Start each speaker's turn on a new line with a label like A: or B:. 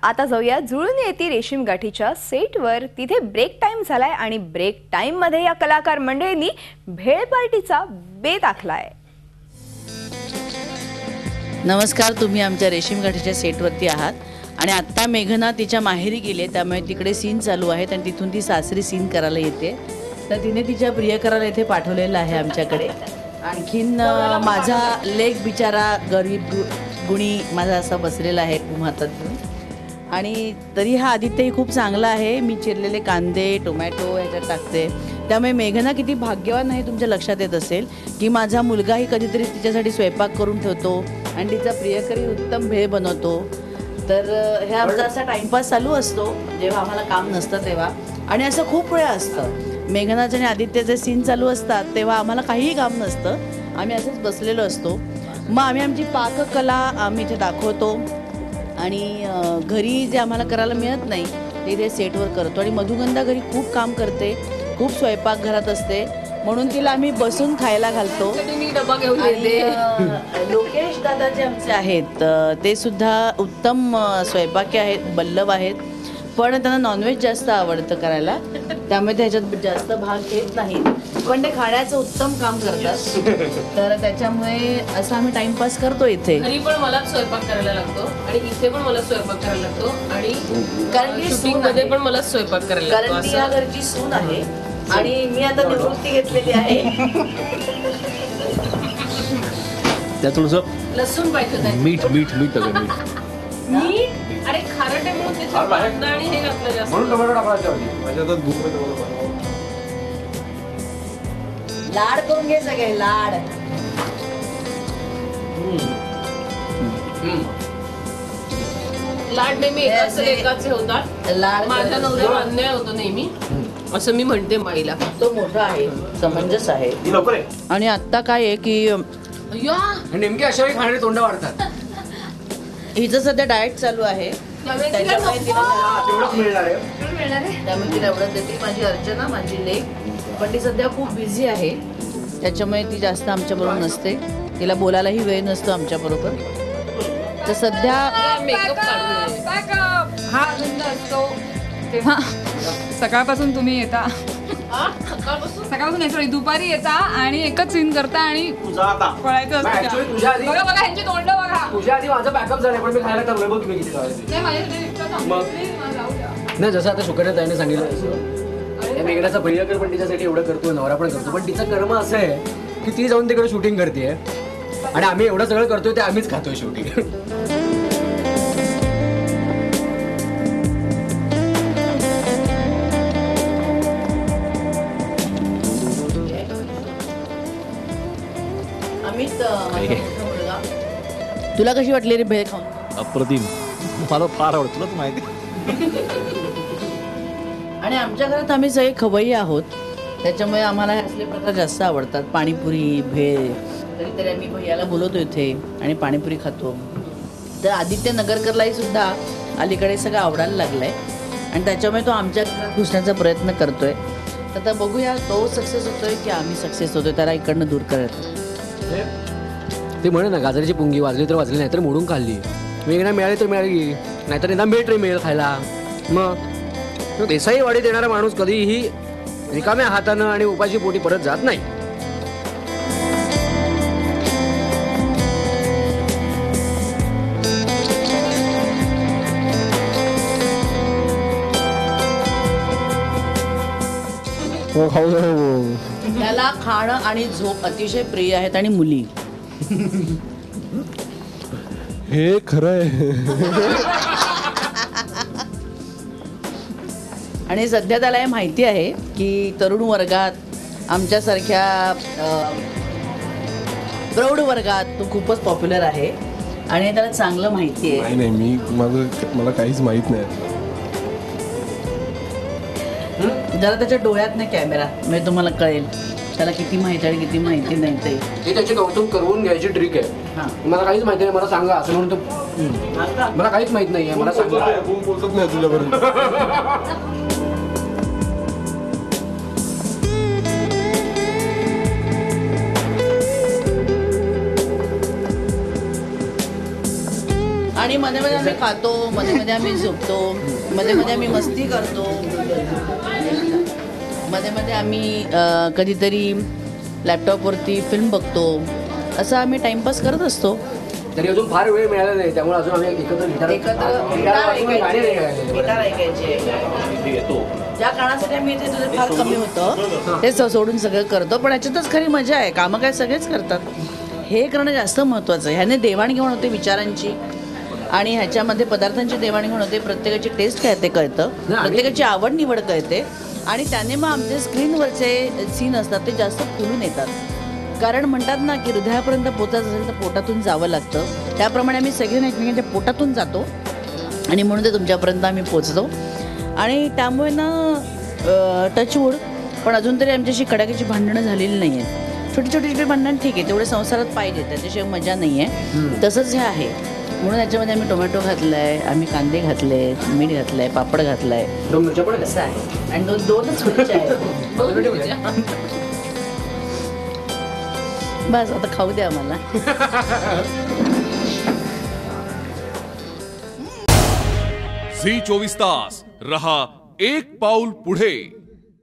A: आता जाऊया जुळून येती रेशीम गाठीच्या सेटवर. तिथे ब्रेक टाइम झालाय आणि ब्रेक टाइम मध्ये या कलाकार मंडळींनी भेळ पार्टीचा बेत आखलाय.
B: नमस्कार, तुम्ही आमच्या रेशीम गाठीच्या सेटवरती आहात आणि आत्ता मेघना तिच्या माहेरी गेली, त्यामुळे तिकडे सीन चालू आहेत आणि तिथून ती सासरी सीन करायला येते. तर तिने तिच्या प्रियकराला इथे पाठवलेलं आहे आमच्याकडे. आणखीन माझा लेक बिचारा गरीब गुणी माझा असा बसलेला आहे हातात घेऊन. आणि तरी हा आदित्यही खूप चांगला आहे. मी चिरलेले कांदे टोमॅटो ह्याच्यात टाकते. त्यामुळे मेघना किती भाग्यवान आहे तुमच्या लक्षात येत असेल की माझा मुलगाही कधीतरी तिच्यासाठी स्वयंपाक करून ठेवतो आणि तिचा प्रियकरी उत्तम भेळ बनवतो. तर हे आमचा असा टाईमपास चालू असतो जेव्हा आम्हाला काम नसतं तेव्हा. आणि असं खूप वेळा असतं, मेघनाचे आणि आदित्यचे सीन चालू असतात तेव्हा आम्हाला काहीही काम नसतं, आम्ही असंच बसलेलो असतो. मग आम्ही आमची पाककला आम्ही इथे दाखवतो आणि घरी जे आम्हाला करायला मिळत नाही ते इथे सेटवर करतो. आणि मधुगंधा घरी खूप काम करते, खूप स्वयंपाक घरात असते, म्हणून तिला आम्ही बसून खायला घालतो. लोकेश दादा जे आमचे आहेत ते सुद्धा उत्तम स्वयंपाकी आहेत, बल्लभ आहेत, पण त्यांना नॉनव्हेज जास्त आवडतं करायला, त्यामुळे त्याच्यात जास्त भाग घेत नाहीत, पण ते खाण्याचं उत्तम काम करतात. तर त्याच्यामुळे असं आम्ही टाइमपास करतो इथे.
C: घरी पण मलाच स्वयंपाक करायला लागतो आणि इथे पण मला स्वयंपाक करायला लागतो आणि
B: कारण की
C: शूटिंग मध्ये पण मला स्वयंपाक करायला लागतो.
B: कारण ती या घरची सून आहे आणि मी आता निवृत्ती घेतलेली आहे.
D: त्यात थोडंसं
C: लसूण पाहिजे
D: मीठ मीठ मीठ टाका मीठ.
C: मीठ अरे खारट आहे म्हणून त्याच्यात कांदा आणि हे घातलं जास्त.
D: म्हणून टोमॅटो टाकायचा माझ्या हातात भूक
B: लाड करून घे सगळे लाड.
C: लाड नेहमी एकाचे होतात.
B: लाड
C: माझ्या नवऱ्याला अन्याय होतो नेहमी असं मी म्हणते माईला.
B: तो मोठा आहे, समंजस आहे.
D: लवकर आहे.
B: आणि आत्ता काय आहे की
D: नेमके अशा वेळी खाणारे तोंड वाढतात.
B: हिचं सध्या डाएट चालू आहे, त्यामुळे
D: तेवढंच मिळणार आहे.
B: त्यामुळे तिला एवढं देते. माझी अर्चना, माझी लेक, पण ती सध्या खूप बिझी आहे, त्याच्यामुळे ती जास्त आमच्याबरोबर नसते, तिला बोलायलाही वेळ नसतो आमच्याबरोबर. तर सध्या
C: मेकअप काढून
E: हा आनंद असतो तेव्हा सकाळपासून तुम्ही येता, सकाळपासून येतो, दुपारी येता आणि एकच सीन करता आणि पळायचं असतं. बघा बघा ह्यांची तोंड बघा.
D: तुझ्या आधी माझं बॅकअप झालं पण मी खायला ठरलोय बघ तुम्ही किती खायला.
E: नाही माझ्यासाठी
D: मग? नाही, जसं आता शुकन्या ताईने सांगितलं तसं या मेघनाचा प्रियकर पण तिच्यासाठी एवढं करतो, नवरा पण करतो, पण तिचं कर्म असं आहे की ती जाऊन तिकडे शूटिंग करते आणि आम्ही एवढं सगळं करतोय ते आम्हीच खातोय शूटिंग.
B: तुला कशी वाटली रे भेळ खाऊन?
D: अप्रतिम, मला फार आवडतं, तुला तर माहिती.
B: आणि आमच्या घरात आम्ही सगळे खवय्ये आहोत, त्याच्यामुळे आम्हाला हे असले प्रकार जास्त आवडतात. पाणीपुरी, भेळ, कधीतरी आम्ही भैयाला बोलवतो इथे आणि पाणीपुरी खातो. तर आदित्य नगरकरलाही सुद्धा अलीकडे सगळं आवडायला लागलं आहे आणि त्याच्यामुळे तो आमच्या घरात घुसण्याचा प्रयत्न करतोय. तर आता बघूया तो सक्सेस होतोय की आम्ही सक्सेस होतोय त्याला इकडनं दूर करत.
D: ते म्हणे ना, गाजराची पुंगी वाजली तर वाजली, नाहीतर मोडून खाल्ली. मेघना मिळाली तर मिळाली, नाहीतर निदान भेट रे मिळेल खायला. मग देसाई वाढीत येणारा माणूस कधीही रिकाम्या हातानं आणि उपाशी पोटी परत जात नाही.
B: त्याला खाणं आणि झोप अतिशय प्रिय आहेत आणि मुली.
F: हे खरं आहे.
B: आणि सध्या त्याला हे माहिती आहे की तरुण वर्गात, आमच्यासारख्या प्रौढ वर्गात तो खूपच पॉप्युलर आहे आणि त्याला चांगलं माहिती आहे.
F: नाही, मला काहीच माहित नाही.
B: जरा त्याच्या डोळ्यात नाही कॅमेरा, म्हणजे तुम्हाला कळेल त्याला किती माहिती आणि किती माहिती नाही ते.
D: ही त्याची कौतुक करून घ्यायची ट्रिक आहे. मला काहीच माहिती नाही, मला सांगा असं म्हणून तो मला काहीच माहित नाहीये, मला सांगा.
F: बोलतच नाही तुझ्यापर्यंत.
B: आणि मध्ये मध्ये आम्ही खातो, मध्ये मध्ये आम्ही झोपतो, मध्ये मध्ये आम्ही मस्ती करतो, मध्ये मध्ये आम्ही कधीतरी लॅपटॉपवरती फिल्म बघतो. असं आम्ही टाइमपास करत असतो.
D: तरी अजून फार वेळ मिळाला नाही, त्यामुळे अजून आम्ही एकत्र गिटार
B: ऐकायचे. ज्या काळासाठी आम्ही इथे तुझं फार कमी होतं ते सोडून सगळं करतो. पण याच्यातच खरी मजा आहे. कामं काय सगळेच करतात, हे करणं जास्त महत्त्वाचं आहे. ह्याने देवाणघेवाण होते विचारांची आणि ह्याच्यामध्ये पदार्थांची देवाणघेवाण होते. प्रत्येकाची टेस्ट काय ते कळतं, प्रत्येकाची आवड निवड कळते आणि त्याने मग आमचे स्क्रीनवरचे सीन असतात ते जास्त खुलून येतात. कारण म्हणतात ना की हृदयापर्यंत पोचायचं असेल तर पोटातून जावं लागतं. त्याप्रमाणे आम्ही सगळेजण एकमेकांच्या पोटातून जातो आणि म्हणून ते तुमच्यापर्यंत आम्ही पोचतो. आणि त्यामुळे ना टचवूड पण अजून तरी आमच्याशी कडाक्याची भांडणं झालेली नाही आहेत. छोटी छोटी भांडणं ठीक आहे, तेवढे संसारात पाहिजे, त्याच्याशिवाय मजा नाही आहे. तसंच हे आहे. म्हणून याच्यामध्ये आम्ही टोमॅटो घातला आहे, आम्ही कांदे घातले, मीठ घातलं आहे, पापड घातला आहे, कसं आहे. आणि दोनच मिरच्या आहेत. बस आता खाऊ द्या आम्हाला.
G: झी 24 तास रहा एक पाऊल पुढे.